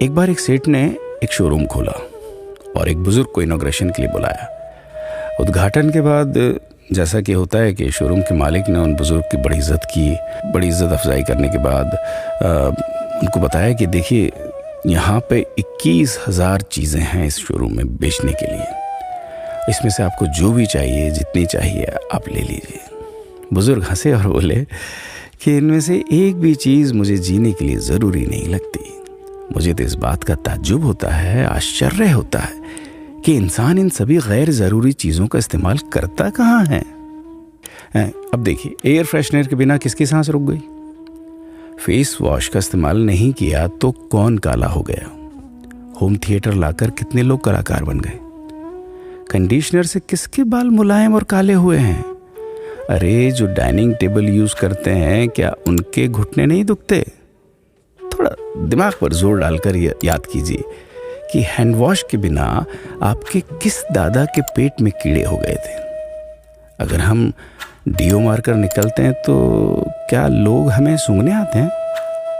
एक बार एक सेठ ने एक शोरूम खोला और एक बुजुर्ग को इनॉग्रेशन के लिए बुलाया। उद्घाटन के बाद जैसा कि होता है कि शोरूम के मालिक ने उन बुजुर्ग की बड़ी इज्जत की। बड़ी इज्जत अफजाई करने के बाद उनको बताया कि देखिए, यहाँ पे 21,000 चीज़ें हैं इस शोरूम में बेचने के लिए। इसमें से आपको जो भी चाहिए, जितनी चाहिए आप ले लीजिए। बुजुर्ग हंसे और बोले कि इनमें से एक भी चीज़ मुझे जीने के लिए ज़रूरी नहीं लगती। मुझे तो इस बात का ताज्जुब होता है, आश्चर्य होता है कि इंसान इन सभी गैर ज़रूरी चीज़ों का इस्तेमाल करता कहाँ है। अब देखिए, एयर फ्रेशनर के बिना किसकी सांस रुक गई? फेस वॉश का इस्तेमाल नहीं किया तो कौन काला हो गया? होम थिएटर लाकर कितने लोग कलाकार बन गए? कंडीशनर से किसके बाल मुलायम और काले हुए हैं? अरे, जो डाइनिंग टेबल यूज़ करते हैं, क्या उनके घुटने नहीं दुखते? थोड़ा दिमाग पर जोर डालकर याद कीजिए कि हैंड वॉश के बिना आपके किस दादा के पेट में कीड़े हो गए थे। अगर हम डीओ मारकर निकलते हैं तो क्या लोग हमें सूंघने आते हैं?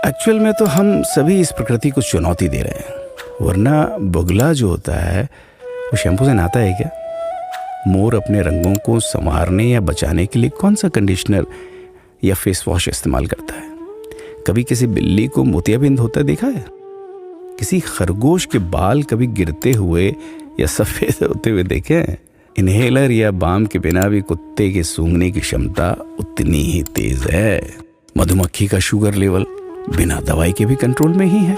एक्चुअल में तो हम सभी इस प्रकृति को चुनौती दे रहे हैं, वरना बुगला जो होता है वो शैम्पू से नहाता है क्या? मोर अपने रंगों को संवारने या बचाने के लिए कौन सा कंडीशनर या फेस वॉश इस्तेमाल करता है? कभी किसी बिल्ली को मोतियाबिंद होता देखा है? किसी खरगोश के बाल कभी गिरते हुए या सफ़ेद होते हुए देखे हैं? इनहेलर या बाम के बिना भी कुत्ते के सूंघने की क्षमता उतनी ही तेज है। मधुमक्खी का शुगर लेवल बिना दवाई के भी कंट्रोल में ही है।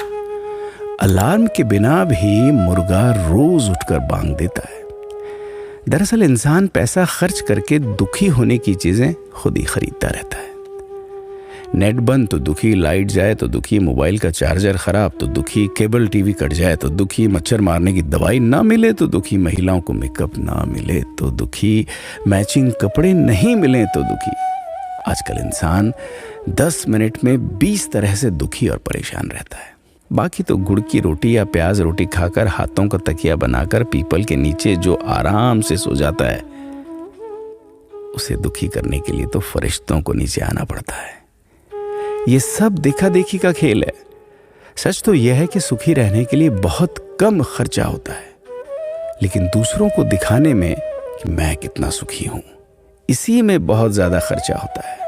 अलार्म के बिना भी मुर्गा रोज उठकर बांग देता है। दरअसल इंसान पैसा खर्च करके दुखी होने की चीजें खुद ही खरीदता रहता है। नेट बंद तो दुखी, लाइट जाए तो दुखी, मोबाइल का चार्जर खराब तो दुखी, केबल टीवी कट जाए तो दुखी, मच्छर मारने की दवाई ना मिले तो दुखी, महिलाओं को मेकअप ना मिले तो दुखी, मैचिंग कपड़े नहीं मिले तो दुखी। आजकल इंसान 10 मिनट में 20 तरह से दुखी और परेशान रहता है। बाकी तो गुड़ की रोटी या प्याज रोटी खाकर हाथों का तकिया बनाकर पीपल के नीचे जो आराम से सो जाता है, उसे दुखी करने के लिए तो फरिश्तों को नीचे आना पड़ता है। ये सब देखा देखी का खेल है। सच तो यह है कि सुखी रहने के लिए बहुत कम खर्चा होता है, लेकिन दूसरों को दिखाने में कि मैं कितना सुखी हूं, इसी में बहुत ज्यादा खर्चा होता है।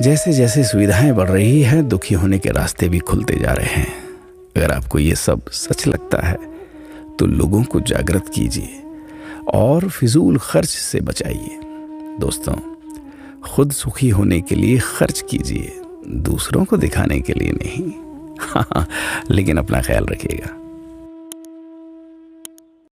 जैसे जैसे सुविधाएं बढ़ रही हैं, दुखी होने के रास्ते भी खुलते जा रहे हैं। अगर आपको ये सब सच लगता है तो लोगों को जागृत कीजिए और फिजूल खर्च से बचाइए। दोस्तों, खुद सुखी होने के लिए खर्च कीजिए, दूसरों को दिखाने के लिए नहीं। हाँ, लेकिन अपना ख्याल रखिएगा।